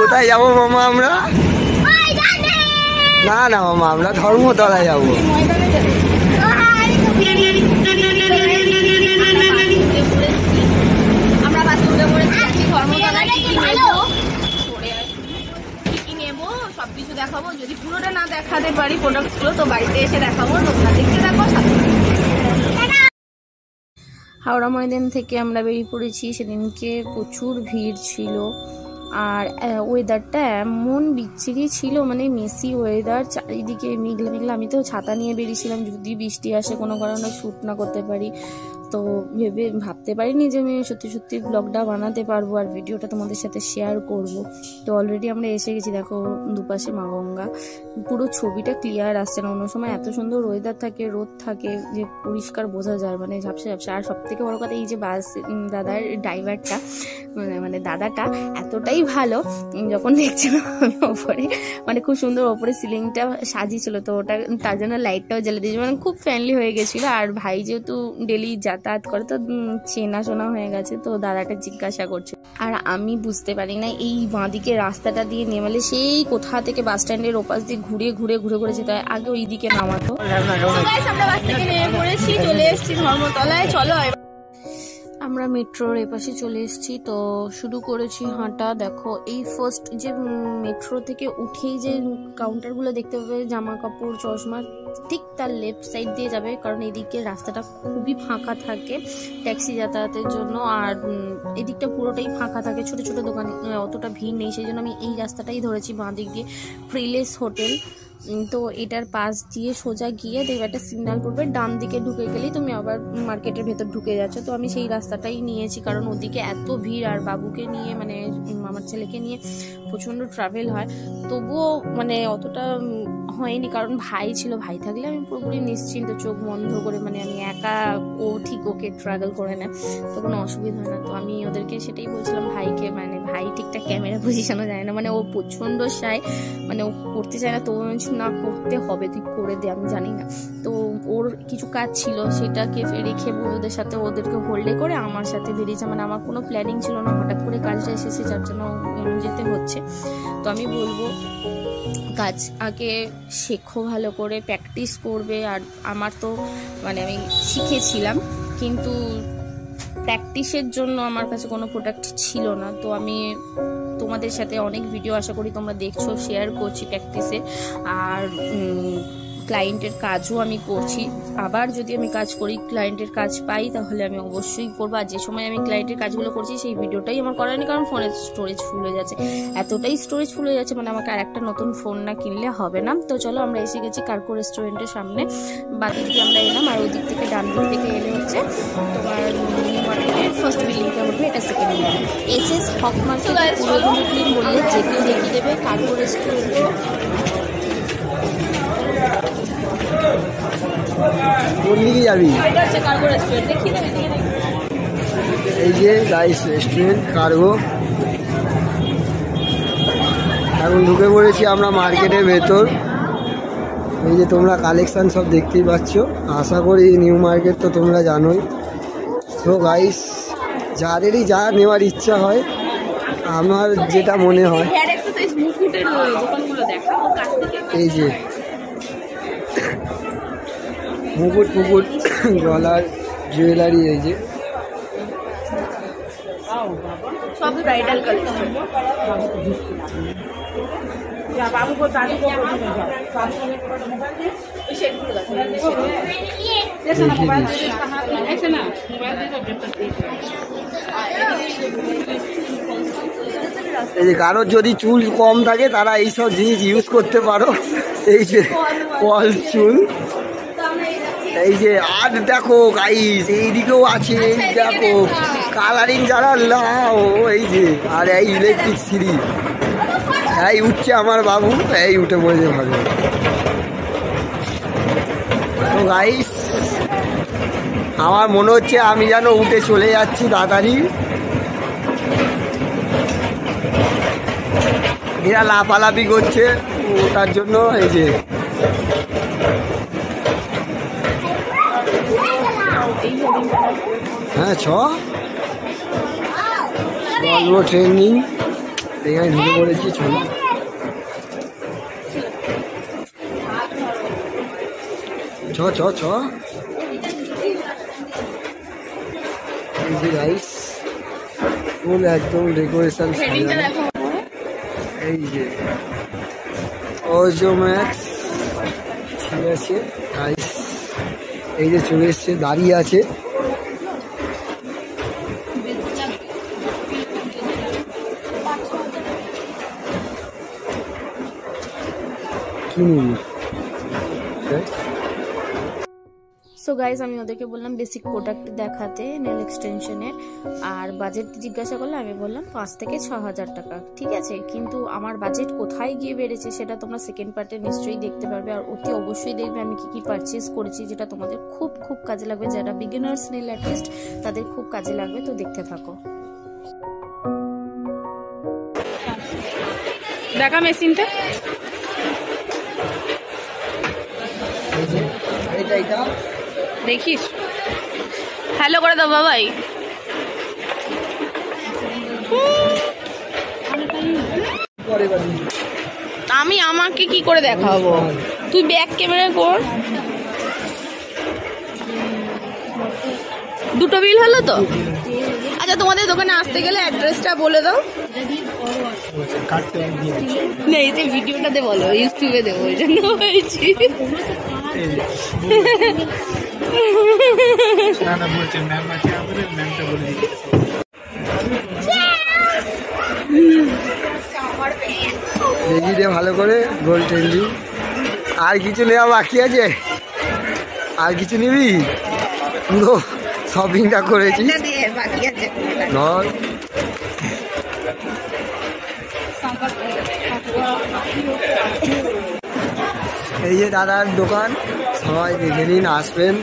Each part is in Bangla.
কোথায় যাবো মামা আমরা? না না মামা, আমরা ধর্মতলায় যাবো। সবকিছু দেখাবো, যদি পুরোটা না দেখাতে পারি প্রোডাক্টসগুলো তো বাড়িতে এসে দেখাবো। তোমরা দেখতে থাকো। হাওড়া ময়দান থেকে আমরা বেরিয়ে পড়েছি। সেদিনকে প্রচুর ভিড় ছিল, আর ওয়েদারটা এমন বিচ্ছিরি ছিল, মানে মেসি ওয়েদার, চারিদিকে মেঘলা মেঘলা। আমি তো ছাতা নিয়ে বেরিয়েছিলাম, যদি বৃষ্টি আসে কোনো কারণে শ্যুট না করতে পারি। তো ভাবতে পারিনি যে আমি সত্যি সত্যি ব্লগটা বানাতে পারবো আর ভিডিওটা তোমাদের সাথে শেয়ার করব। তো অলরেডি আমরা এসে গেছি, দেখো দুপাশে মা গঙ্গা। পুরো ছবিটা ক্লিয়ার আসছে না, অন্য সময় এত সুন্দর ওয়েদার থাকে, রোদ থাকে, যে পরিষ্কার বোঝা যায়, মানে ঝাপসা ঝাপসা। আর সব থেকে বড় কথা, এই যে বাস দাদার ড্রাইভারটা, মানে দাদাটা এতটাই ভালো, যখন দেখছিলাম আমি ওপরে, মানে খুব সুন্দর ওপরে সিলিংটা সাজিয়েছিল, তো ওটা তার জন্য লাইটটাও জ্বালিয়ে দিয়েছে, মানে খুব ফ্রেন্ডলি হয়ে গেছিলো। আর ভাই যেহেতু ডেলি যাতায়াত করে, তো চেনাশোনা হয়ে গেছে, তো দাদাটা জিজ্ঞাসা করছে। আর আমি বুঝতে পারি না, এই বাঁদিকে রাস্তাটা দিয়ে নেমেলে সেই কোথা থেকে বাস স্ট্যান্ডের ওপাশ দিয়ে ঘুরে ঘুরে ঘুরে ঘুরে যেতে হয়, আগে ওই দিকে নামাতো। আমরা বাস থেকে নেমে পড়েছি, চলে এসেছি ধর্মতলায়। চলো আমরা মেট্রোর এপাশে চলে এসেছি, তো শুরু করেছি হাঁটা। দেখো এই ফার্স্ট যে মেট্রো থেকে উঠেই যে কাউন্টারগুলো দেখতে পাবে, জামা কাপড়, চশমা, ঠিক তার লেফট সাইড দিয়ে যাবে, কারণ এদিকে রাস্তাটা খুবই ফাঁকা থাকে ট্যাক্সি যাতায়াতের জন্য। আর এদিকটা পুরোটাই ফাঁকা থাকে, ছোট ছোট দোকান, অতটা ভিড় নেই, সেই জন্য আমি এই রাস্তাটাই ধরেছি। বাঁ দিক দিয়ে প্রিলেস হোটেল, তো এটার পাশ দিয়ে সোজা গিয়ে দেখবে একটা সিগন্যাল পড়বে, ডান দিকে ঢুকে গেলেই তুমি আবার মার্কেটের ভেতর ঢুকে যাচ্ছ। তো আমি সেই রাস্তাটাই নিয়েছি, কারণ ওদিকে এত ভিড়, আর বাবুকে নিয়ে, মানে আমার ছেলেকে নিয়ে প্রচণ্ড ট্রাভেল হয়। তবুও মানে অতটা হয়নি, কারণ ভাই ছিল, ভাই থাকলে আমি পুরোপুরি নিশ্চিন্ত, চোখ বন্ধ করে, মানে আমি একা, ও ঠিক ওকে ট্রাভেল করে নেয়, তো কোনো অসুবিধা হয় না। তো আমি ওদেরকে সেটাই বলছিলাম ভাইকে, মানে ভাই ঠিকঠাক ক্যামেরা পজিশনও যায় না, মানে ও প্রচণ্ড সাই, মানে ও করতে চায় না, তো না করতে হবে, তুই করে দে, আমি জানি না। তো ওর কিছু কাজ ছিল, সেটাকে রেখে ওদের সাথে, ওদেরকে হোল্ডে করে আমার সাথে বেরিয়েছে। মানে আমার কোনো প্ল্যানিং ছিল না, হঠাৎ করে কাজটা এসেছে, যার জন্য যেতে হচ্ছে। তো আমি বলবো, কাজ আগে শেখো, ভালো করে প্র্যাকটিস করবে। আর আমার তো মানে আমি শিখেছিলাম, কিন্তু প্র্যাকটিসের জন্য আমার কাছে কোনো প্রোডাক্ট ছিল না। তো আমি তোমাদের সাথে অনেক ভিডিও আশা করি তোমরা দেখছো, শেয়ার করছি প্র্যাকটিসে। আর ক্লায়েন্টের কাজও আমি করছি, আবার যদি আমি কাজ করি, ক্লায়েন্টের কাজ পাই, তাহলে আমি অবশ্যই করবো। আর যে সময় আমি ক্লায়েন্টের কাজগুলো করছি, সেই ভিডিওটাই আমার করা নেই, কারণ ফোনের স্টোরেজ ফুল হয়ে যাচ্ছে, এতটাই স্টোরেজ ফুল হয়ে যাচ্ছে, মানে আমাকে আর একটা নতুন ফোন না কিনলে হবে না। তো চলো আমরা এসে গেছি কার্গো রেস্টুরেন্টের সামনে, বাদিক দিয়ে আমরা এলাম, আর ওই দিক থেকে ডান দিক থেকে এলে হচ্ছে তোমার নিউ মার্কেটের ফার্স্ট বিল্ডিংটা উঠবে, এটা সেকেন্ড বিল্ডিং। এসএস হক মার্কেট বললে যে কেউ দেখিয়ে দেবে কার্গো রেস্টুরেন্টে। কোন দিকে যাবি? এই যে গাইস রেস্টুরেন্ট কার্গো, এখন ঢুকে পড়েছি আমরা মার্কেটের ভেতর। এই যে তোমরা কালেকশন সব দেখতেই পাচ্ছ, আশা করি নিউ মার্কেট তো তোমরা জানোই। তো গাইস যাদেরই যা নেওয়ার ইচ্ছা হয়, আমার যেটা মনে হয়, এই যে মুকুট ফুকুট, গলার জুয়েলারি, এই যে সব ব্রাইডাল কালেকশন। এই যে কারোর যদি চুল কম থাকে, তারা এইসব জিনিস ইউজ করতে পারো। এই যে কল চুল, এই যে, আর দেখো গাইস এইদিকেও আছে, এই দেখো কালারিং যারা লাও, এই যে, আর এই ইলেকট্রিক সিঁড়ি, এই উঠছে আমার বাবু, এই উঠে পড়েছে ভালো। তো গাইস আমার মনে হচ্ছে আমি যেন উঠে চলে যাচ্ছি তাড়াতাড়ি। এরা লাফালাফি করছে, তার জন্য এই যে হ্যাঁ বলবো ট্রেনিং এখানে ঢুকে পড়েছি। চলো ছ ফুল একদম ডেকোরেশন। এই যে ম্যাক্স ঠিক আছে, এই যে চলে এসছে, দাঁড়িয়ে আছে। কি নিবি? সো গাইজ আমি ওদেরকে বললাম বেসিক প্রোডাক্ট দেখাতে নেল এক্সটেনশনের, আর বাজেট জিজ্ঞাসা করলে আমি বললাম 5 থেকে 6,000 টাকা। ঠিক আছে, কিন্তু আমার বাজেট কোথায় গিয়ে বেড়েছে সেটা তোমরা সেকেন্ড পার্টে নিশ্চয়ই দেখতে পারবে, আর অতি অবশ্যই দেখবে আমি কি পারচেস করেছি, যেটা তোমাদের খুব খুব কাজে লাগবে। যারা বিগিনার্স নেল আর্টিস্ট তাদের খুব কাজে লাগবে, তো দেখতে থাকো। দেখা মেশিনটা দেখিস, হ্যালো করে দাও বাবাই। আমি আমাকে কি করে দেখাবো, তুই ব্যাক ক্যামেরা কর। দুটো বিল হলো তো? আচ্ছা তোমাদের দোকানে আসতে গেলে অ্যাড্রেসটা বলে দাও। না এই যে ভিডিওটাতে বলো, ইউটিউবে দেবো, ওই জন্য হয়েছি। ভালো করে গোল ট্রেন্ডিং। আর কিছু নেওয়া বাকি আছে? আর কিছু নিবি? পুরো শপিংটা করেছি। ধর এই যে দাদার দোকান, সবাই দেখে নিন, আসবেন।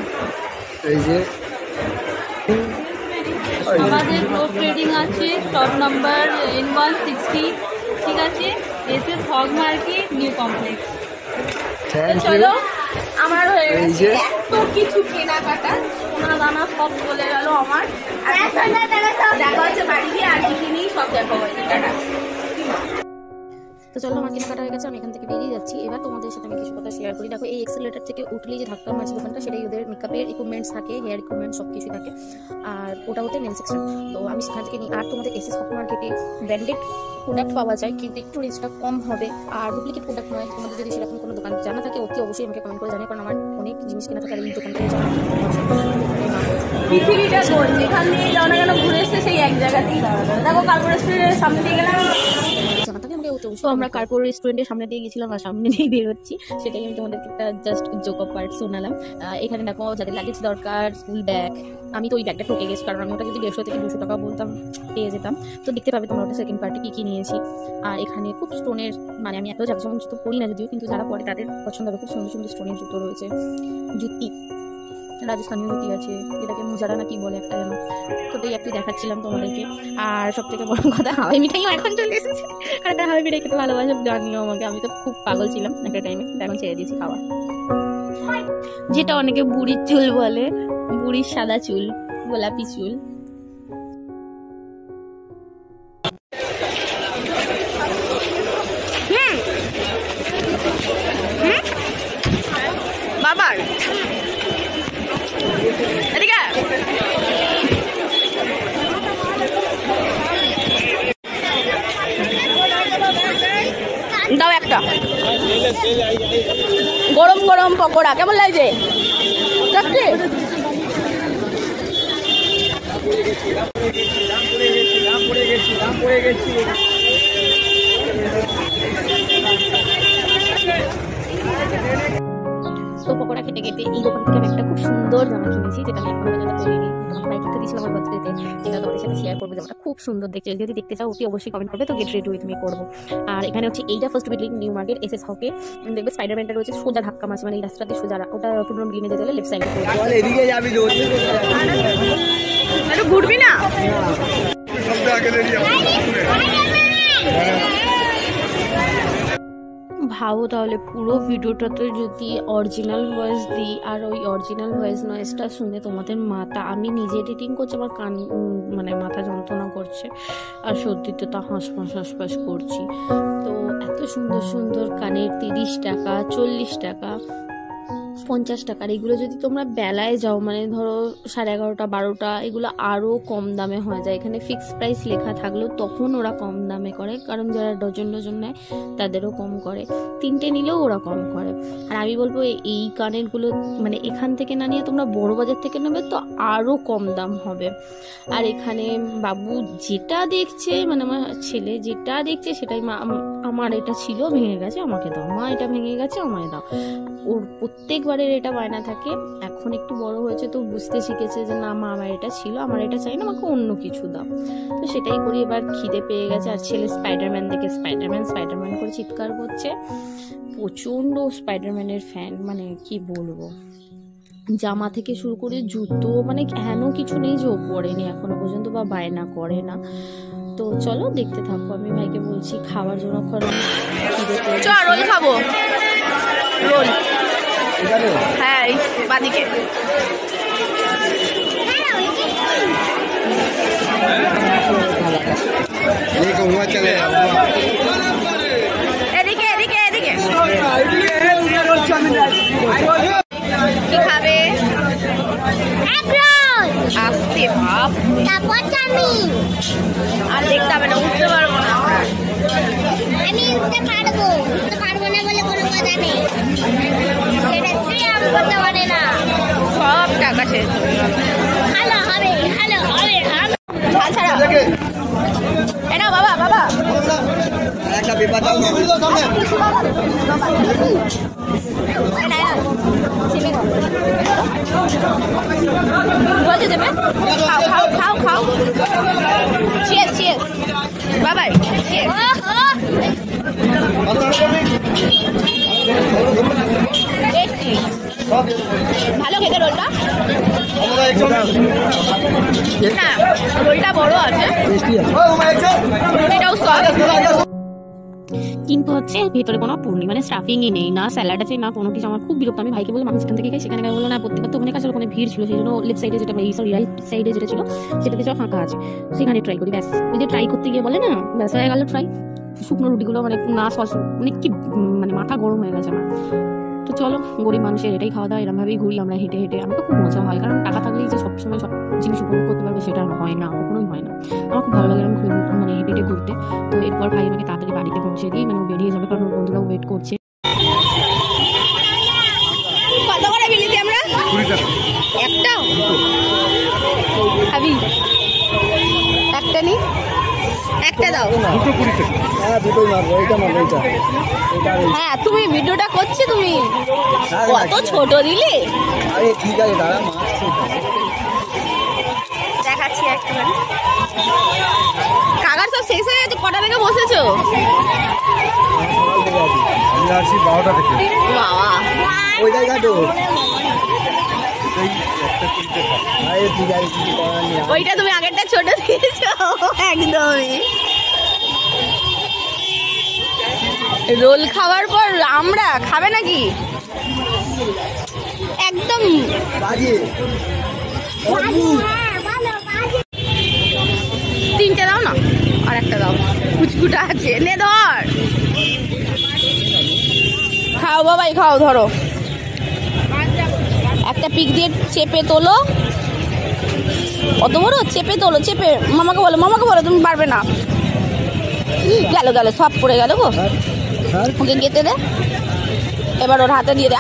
এই যে আমাদের গ্রোভ ট্রেডিং আছে, শপ নাম্বার N160, ঠিক আছে, SS Hogg market, new complex. চলো আমার হয়ে গেছে এত কিছু কেনাকাটা, সোনা দানা সব চলে গেল আমার। দেখা হচ্ছে বাড়ি গিয়ে আর কি কিনি সব দেখো। তো চলো আমার কেনাকাটা হয়ে গেছে, আমি এখান থেকে বেরিয়ে যাচ্ছি। এবার তোমাদের সাথে আমি কিছু কথা শেয়ার করি। দেখো এই এক্সেলেটার থেকে উঠলেই যে ধাক্কা মারছে দোকানটা, সেটাই ওদের মেকআপের ইকুইপমেন্টস থাকে, হেয়ার ইকুইপমেন্টস সব কিছু থাকে, আর ওটা হতে নেল সেকশন। তো আমি সেখান থেকে নিই। আর তোমাদের এসএস হক মার্কেটে ব্র্যান্ডেড প্রোডাক্ট পাওয়া যায়, কিন্তু একটু রেঞ্জটা কম হবে, আর ডুপ্লিকেট প্রোডাক্ট নয়। তোমাদের যদি সেরকম কোনো দোকান জানা থাকে অতি অবশ্যই আমাকে কমেন্ট করে জানিয়ে, কারণ আমার অনেক জিনিস কেনা থাকে আর এই দোকান থেকে জানা। পৃথিবীটা গোল, যেখান দিয়ে যাও না কেন ঘুরে এসে সেই এক জায়গাতেই দাঁড়ানো। দেখো কার্পো রেস্টুরেন্টের সামনে দিয়ে গেলাম, জানা থাকে আমাকে অতি অবশ্যই। আমরা কার্পো রেস্টুরেন্টের সামনে দিয়ে গেছিলাম আর সামনে দিয়ে বেরোচ্ছি, সেটাই আমি তোমাদেরকে একটা জাস্ট জোক অফ পার্ট শোনালাম। এখানে দেখো যাদের লাগেজ দরকার, স্কুল ব্যাগ, আমি তো ওই ব্যাগটা ঠকে গেছি, কারণ আমি ওটা যদি 150 থেকে 200 টাকা বলতাম পেয়ে যেতাম। তো দেখতে পাবে তোমরা ওটা সেকেন্ড পার্টে কি নিয়েছি। আর এখানে খুব স্টোনের, মানে আমি এত জাকজমক জুতো পরি না যদিও, কিন্তু যারা পরে তাদের পছন্দ হবে, খুব সুন্দর সুন্দর স্টোনের জুতো রয়েছে। জুতি রাজস্থানী জুতি আছে, এটাকে মুজারা না কি বলে একটা যেন, তোটাই একটু দেখাচ্ছিলাম তোমাদেরকে। আর সব থেকে বড় কথা, হাওয়াই মিঠাইও এখন চলে এসেছে। কারণ হাওয়াই মিঠাই খেতে ভালোবাসে, জানিও আমাকে, আমি তো খুব পাগল ছিলাম একটা টাইমে, এখন ছেড়ে দিয়েছি খাওয়া। যেটা অনেকে বুড়ির চুল বলে, বুড়ির সাদা চুল, গোলাপি চুল। বাবার এদিকে দাও একটা গরম গরম পকোড়া, কেমন লাগছে? তো পকোড়া খেতে খেতে এই দোকান থেকে আমি একটা খুব সুন্দর জামা কিনেছি, যেটা আমি এখন পর্যন্ত পরিনি। তোমাকে বাইক কিনতে দিয়েছিলাম আমার বার্থডেতে, যেটা তোমাদের সাথে শেয়ার করবো। জামাটা খুব সুন্দর দেখতে, যদি দেখতে চাও অতি অবশ্যই কমেন্ট করবে, তো গেট রেডি উইথ মি করবো। আর এখানে হচ্ছে এইটা first building new market SS হকে, দেখবে স্পাইডারম্যানটা রয়েছে সোজা ধাক্কা মাছ, মানে এই রাস্তাতে সোজা, ওটা পুরনো বিল্ডিংয়ে যেতে হলে লেফট সাইডে এদিকে যাবি, একটু ঘুরবি না। ভাবো তাহলে পুরো ভিডিওটাতে যদি অরিজিনাল ভয়েস দিই, আর ওই অরিজিনাল ভয়েস নয়েজটা শুনে তোমাদের আমি নিজে এডিটিং করছি, আমার কান মানে মাথা যন্ত্রণা করছে, আর সত্যিতে তো হাঁসফাঁস করছি। তো এত সুন্দর সুন্দর কানের 30 টাকা, 40 টাকা, 50 টাকার এগুলো যদি তোমরা বেলায় যাও, মানে ধরো 11:30, 12টা, এগুলো আরও কম দামে হয়ে যায়। এখানে ফিক্সড প্রাইস লেখা থাকলেও তখন ওরা কম দামে করে, কারণ যারা ডজন নেয় তাদেরও কম করে, 3টে নিলেও ওরা কম করে। আর আমি বলবো এই কানেরগুলো মানে এখান থেকে না নিয়ে তোমরা বড় বাজার থেকে নেবে তো আরও কম দাম হবে। আর এখানে বাবু যেটা দেখছে, মানে আমার ছেলে যেটা দেখছে সেটাই আমার এটা ছিল, ভেঙে গেছে, আমাকে দাও, মা এটা ভেঙে গেছে, আমায় দাও। ওর প্রত্যেকবারের এটা বায়না থাকে। এখন একটু বড় হয়েছে তো বুঝতে শিখেছে যে না মা আমার এটা ছিল, আমার এটা চাই না, আমাকে অন্য কিছু দাও। তো সেটাই করি। এবার খিদে পেয়ে গেছে, আর ছেলে স্পাইডারম্যান দেখে স্পাইডারম্যান করে চিৎকার করছে। প্রচণ্ড স্পাইডারম্যানের ফ্যান, মানে কি বলবো, জামা থেকে শুরু করে জুতো, মানে হেন কিছু নেই যে ও পরেনি এখনো পর্যন্ত বা বায়না করে না। তো চলো দেখতে থাকো। আমি ভাইকে বলছি খাওয়ার জন্য, রোল খাবো, রোল। হ্যাঁ বাদিকে এদিকে এদিকে এদিকে কি খাবে? আসতে ভাব, আর দেখতে হবে না, উঠতে পারবো না। আমি উঠতে পারবো না বলে কোনো কথা নেই, করতে পারে না, সব টাকা শেষ। ভালো হবে। এনা বাবা একটা পেপার দাও না। বলতে দেবে, খাও। চিয়ার্স বাবা, ভালো খেতে রোলটা, হ্যাঁ রোলটা বড় আছে, রুটিটাও সফট, কিন্তু হচ্ছে ভেতরে কোনো পূর্ণি মানে স্টাফিংই নেই, না স্যালাড আছে না কোনো কিছু। আমার খুব বিরক্ত। আমি ভাইকে বললাম আমি সেখান থেকে খাই, সেখানে বললো না, প্রত্যেকবার তো ওখানে কাছে ওখানে ভিড় ছিল, সেই জন্য লেফট সাইডে যেটা রাইট সাইডে যেটা ছিল সেটাতে সব ফাঁকা আছে, সেখানে ট্রাই করি। ব্যাস ওই যে ট্রাই করতে গিয়ে বলে না, ব্যাস হয়ে গেল ট্রাই। শুকনো রুটিগুলো মানে না সস, মানে কি মানে মাথা গরম হয়ে গেছে আমার। তো চলো, গরিব মানুষের এটাই খাওয়া দাওয়া, এরমভাবেই ঘুরি আমরা হেঁটে। আমার তো খুব মজা হয়, কারণ টাকা থাকলেই যে সবসময় সব জিনিস উপভোগ করতে পারবে সেটা হয় না, কখনোই হয় না। আমার খুব ভালো লাগে মানে হেঁটে ঘুরতে। তো এরপর ভাই আমাকে তাড়াতাড়ি বাড়িতে পৌঁছে দিই, মানে বেরিয়ে যাবে, কারণ বন্ধুরাও ওয়েট করছে। কত করে বিলিতি আমরা? 20 টাকা একটা। খাবি একটা? নি একটা দাও। দুটো 20 টাকা। হ্যাঁ দুটোই মারবো, এটা মারবো, এটা। হ্যাঁ তুমি ভিডিওটা করছি, তুমি কত ছোট দিলে। আরে ঠিক আছে দাঁড়া, মারছি দেখাচ্ছি একটুখানি। কাকার সব শেষ হয়ে গেছে, কটা থেকে বসেছো? আমি আসছি 12টা থেকে। বাবা ওইটাই কাটো। আরে ঠিক আছে, কিছু করার নেই। ওইটা তুমি আগেরটা ছোট দিয়েছো একদমই। রোল খাওয়ার পর আমরা খাবে নাকি? একদম বাজে। 3টে দাও না, আর একটা দাও, কুচকুটা আছে, নে ধর। খাও বাবাই খাও, ধরো একটা পিক দিয়ে চেপে তোলো, অত বড় চেপে তোলো, চেপে মামাকে বলো তুমি পারবে না। গেল সব পড়ে গেল গো। ওকে গেতে দে, এবার ওর হাতে দিয়ে দে,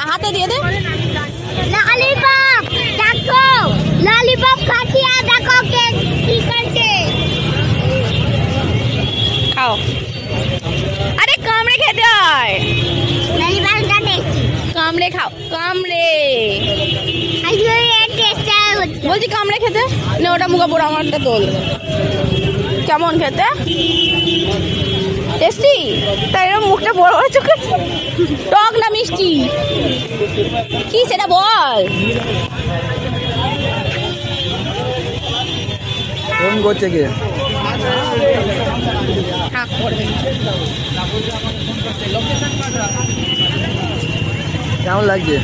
ললিপপ দেখো, ললিপপ খাচ্ছি, আর দেখো কে কি করছে। খাও। আরে কামড়ে খেতে হয়, ললিপপটা দেখছি, কামড়ে খাও, কামড়ে। বলছি কামড়ে খেতে না, ওটা মুখে পড়ো, আমারটা তোল। কেমন খেতে? টেস্টি? তাই মুখটা বড় বড় চোখে, টক না মিষ্টি কি সেটা বল। ফোন করছে কে? থাক করবে। কেমন লাগছে?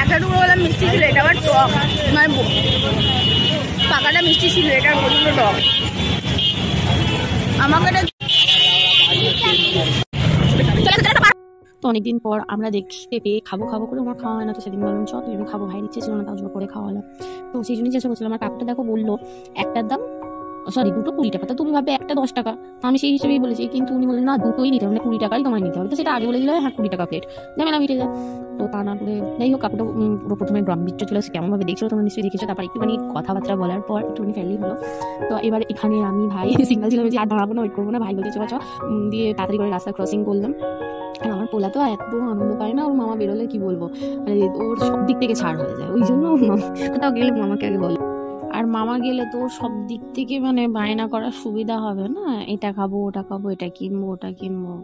একটা টুকরো বললাম মিষ্টি ছিল, এটা আবার টক, মানে পাকাটা মিষ্টি ছিল, এটা প্রচন্ড টক। আমাকে তো অনেকদিন পর আমরা দেখতে পেয়ে খাবো খাবো করে আমার খাওয়া হয় না, তো সেদিন বললাম চল তুই খাবো, ভাইয়ের ইচ্ছে ছিল না, তাও জোর করে খাওয়ালাম। তো সেই জন্যই চেষ্টা করছিলাম। আমার কাকুটা দেখো বললো একটার দাম সরি দুটো 20 টাকা, তা তুমি ভাবে একটা 10 টাকা, আমি সেই হিসেবেই বলেছি, কিন্তু উনি বললেন না দুটোই নিতে হবে, 20 টাকাই তোমায় নিতে হবে। তো সেটা আগে বলে দিলে হ্যাঁ 20 টাকা প্লেট, ঝামেলা মিটে যায়। তো তা না করে যাই হোক, কাকুটা পুরো প্রথমে গ্রাম বিচ্ছু চলে আসে, কেমনভাবে দেখছো তোমরা নিশ্চয়ই দেখেছো। তারপর একটুখানি কথাবার্তা বলার পর একটুখানি ফ্রেন্ডলি হলো। তো এবার এখানে আমি ভাই সিঙ্গেল ছিলাম যে আর দাঁড়াবো না, ওয়েট করবো না, ভাই বলতে চল দিয়ে তাড়াতাড়ি করে রাস্তা ক্রসিং করলাম। আর আমার পোলা তো এত আনন্দ পায় না, ওর মামা বেরোলে কি বলবো, মানে ওর সব দিক থেকে ছাড় হয়ে যায়, ওই জন্য কোথাও গেলে মামাকে আগে বলো। আর মামা গেলে তো সব দিক থেকে মানে বায়না করার সুবিধা হবে না, এটা খাবো ওটা খাবো, এটা কিনবো ওটা কিনবো।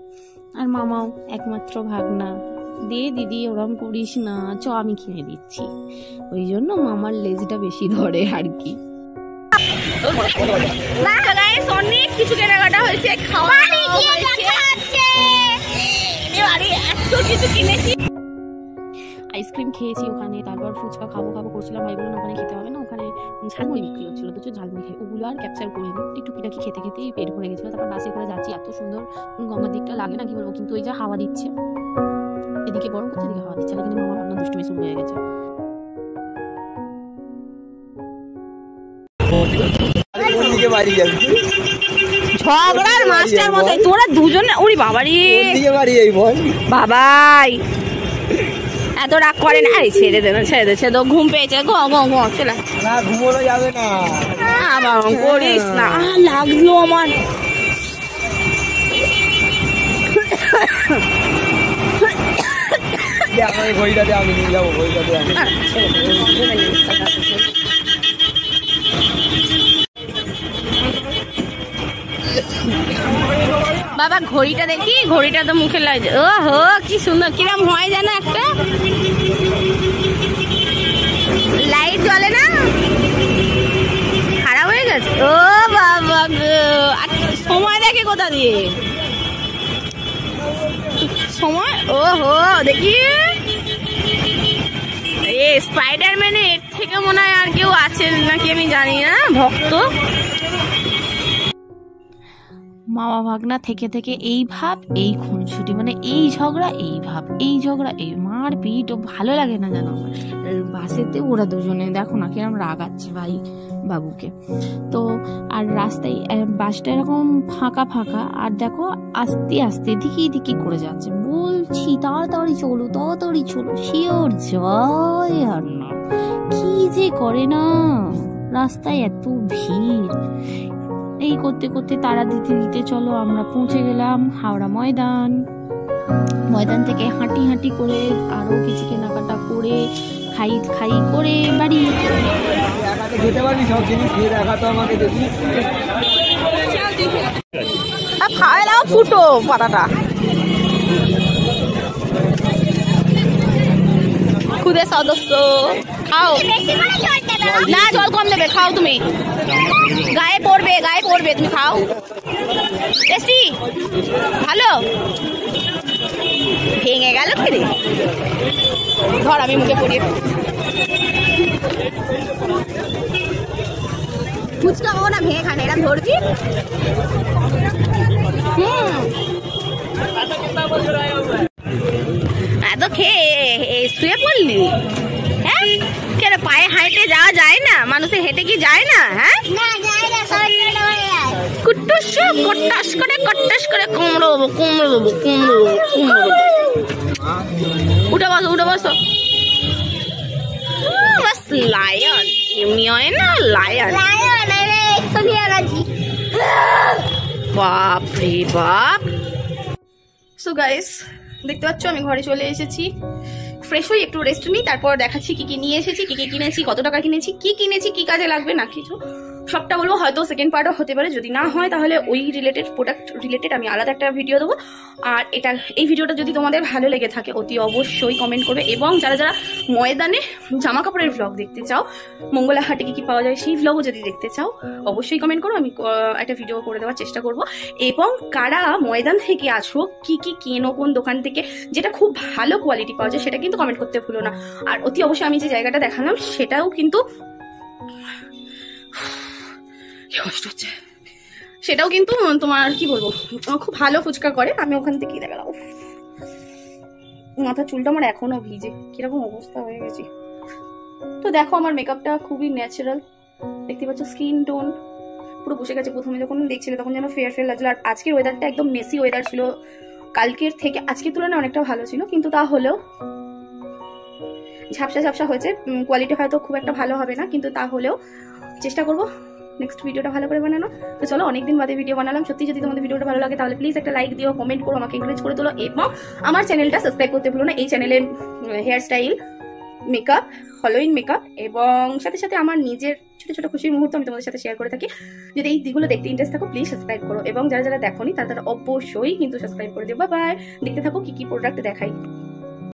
আর মামাও একমাত্র ভাগনা, দে দিদি ওরম করিস না, চ আমি কিনে দিচ্ছি, ওই জন্য মামার লেজটা বেশি ধরে আর কি। অনেক কিছু কেনাকাটা হয়েছে, খাওয়া এত কিছু কিনেছি। আইসক্রিম খেয়েছি ওখানে, তারপর ফুচকা খাবো খাবো করছিলাম, ভাই বললাম ওখানে খেতে হবে না, ওখানে ঝালমুড়ি বিক্রি হচ্ছিলো, তো ঝালমুড়ি খাই, ওগুলো আর ক্যাপচার করিনি, একটু টুকিটাকি খেতে খেতেই পেট ভরে গেছিলো। তারপর বাসে করে যাচ্ছি, এত সুন্দর গঙ্গার দিকটা লাগে না কি বলবো, কিন্তু ওই যা হাওয়া দিচ্ছে, এদিকে গরম করছে এদিকে হাওয়া দিচ্ছে, এখানে মামা ভাবনা দুষ্টুমি শুরু হয়ে গেছে। ঝগড়ার মাস্টার মতোই তোরা দুজনে, ওরে বাবারি বাবাই এত রাগ করে না, আরে ছেড়ে দে না, ছেড়ে দে, ছেড়ে দে, ঘুম পেয়েছে, ঘ ঘ ঘ চলে না, ঘুমোনো যাবে না, আবার করিস না, লাগলো আমার। আমার ঘড়িটাতে আমি নিয়ে যাবো, ঘড়িটাতে আমি বাবা ঘড়িটা দেখি, ঘড়িটা তো মুখে লাগে, ও হো কি সুন্দর, কিরম হয় জানো, একটা লাইট জ্বলে না, খারাপ হয়ে গেছে, ও বাবা গো, সময় দেখে কোথা দিয়ে সময়, ও হো দেখি স্পাইডারম্যানের এর থেকে মনে হয় আর কেউ আছে নাকি আমি জানি না, ভক্ত। মামা ভাগনা থেকে থেকে এই ভাব এই খুনসুটি, মানে এই ঝগড়া এই ভাব, এই ঝগড়া এই মার পিট, ও ভালো লাগে না জানো। বাসেতে ওরা দুজনে দেখো না কিরম রাগাচ্ছে ভাই বাবুকে। তো আর রাস্তায় বাসটা এরকম ফাঁকা ফাঁকা, আর দেখো আস্তে আস্তে দিকি দিকি করে যাচ্ছে, বলছি তাড়াতাড়ি চলো তাড়াতাড়ি চলো, শিওর জয় আর না, কি যে করে না রাস্তায় এত ভিড়। এই করতে করতে তারা দিতে দিতে চলো আমরা পৌঁছে গেলাম হাওড়া ময়দান। ময়দান থেকে হাঁটি হাঁটি করে আরো কিছু কেনাকাটা করে খাই খাই করে বাড়ি যেতে পারবি, সব জিনিস দিয়ে দেখা তো আমাকে দেখি, খাওয়া দাও ফুটো পাতাটা, খুদে সদস্য খাও না, জল কম দেবে, খাও তুমি, গায়ে পড়বে গায়ে পড়বে, তুমি খাও, টেস্টি ভালো, ভেঙে গেল ফিরে, ধর আমি মুখে পড়িয়ে, ফুচকা খাবো না ভেঙে খানে, এরকম ধরছি, এত খেয়ে শুয়ে পড়লি, হ্যাঁ কেন পায়ে হাঁটে যাওয়া যায় না, মানুষে হেঁটে কি যায় না, হ্যাঁ কুট্টুস কট্টাস করে কুমড়ো দেবো কুমড়ো দেবো কুমড়ো দেবো কুমড়ো দেবো, উঠে বসো উঠে বসো, বাস লায়ন, এমনি হয় না লায়ন, বাপ রে বাপ। সো গাইস দেখতে পাচ্ছ আমি ঘরে চলে এসেছি, ফ্রেশ হই একটু রেস্ট নিই, তারপর দেখাচ্ছি কি কি নিয়ে এসেছি, কি কি কিনেছি, কত টাকা কিনেছি, কি কিনেছি, কি কাজে লাগবে না কিছু, সবটা বলবো, হয়তো সেকেন্ড পার্টও হতে পারে, যদি না হয় তাহলে ওই রিলেটেড প্রোডাক্ট রিলেটেড আমি আলাদা একটা ভিডিও দেবো। আর এই ভিডিওটা যদি তোমাদের ভালো লেগে থাকে অতি অবশ্যই কমেন্ট করবে, এবং যারা যারা ময়দানে জামা কাপড়ের ভ্লগ দেখতে চাও, মঙ্গলা হাটে কি পাওয়া যায় সেই ভ্লগও যদি দেখতে চাও অবশ্যই কমেন্ট করো, আমি একটা ভিডিও করে দেওয়ার চেষ্টা করব। এবং কারা ময়দান থেকে আছো, কি কি কেনো কোন দোকান থেকে, যেটা খুব ভালো কোয়ালিটি পাওয়া যায় সেটা কিন্তু কমেন্ট করতে ভুলো না। আর অতি অবশ্যই আমি যে জায়গাটা দেখালাম সেটাও কিন্তু কষ্ট হচ্ছে, সেটাও কিন্তু তোমার কি বলবো খুব ভালো ফুচকা করে, আমি ওখান থেকেই দেখালাম। মাথার চুলটা আমার এখনো ভিজে, কিরকম অবস্থা হয়ে গেছে। তো দেখো আমার মেকআপটা খুবই ন্যাচারাল, দেখতে পাচ্ছ স্কিন টোন পুরো বসে গেছে। প্রথমে যখন দেখছিলে তখন যেন ফেয়ার ফেয়ার লাগছিল। আর আজকের ওয়েদারটা একদম মেসি ওয়েদার ছিল, কালকের থেকে আজকের তুলনায় অনেকটা ভালো ছিল, কিন্তু তা হলেও ঝাপসা ঝাপসা হয়েছে। কোয়ালিটি হয়তো খুব একটা ভালো হবে না, কিন্তু তা হলেও চেষ্টা করবো নেক্সট ভিডিওটা ভালো করে বানানো। তো চলো, অনেকদিন বাদে ভিডিও বানালাম। সত্যি যদি তোমাদের ভিডিওটা ভালো লাগে তাহলে প্লিজ একটা লাইক দিও, কমেন্ট করো, আমাকে এনকারেজ করে তোলো, এবং আমার চ্যানেলটা সাবস্ক্রাইব করতে ভুলো না। এই চ্যানেলে hair style, makeup, Halloween makeup এবং সাথে সাথে আমার নিজের ছোট ছোট খুশির মুহূর্ত আমি তোমাদের সাথে শেয়ার করে থাকি। যদি এই দিকগুলো দেখতে ইন্টারেস্ট থাকো প্লিজ সাবস্ক্রাইব করো, এবং যারা যারা দেখোনি তারা অবশ্যই কিন্তু সাবস্ক্রাইব করে দিও। Bye bye. দেখতে থাকো কি কি প্রোডাক্ট দেখাই।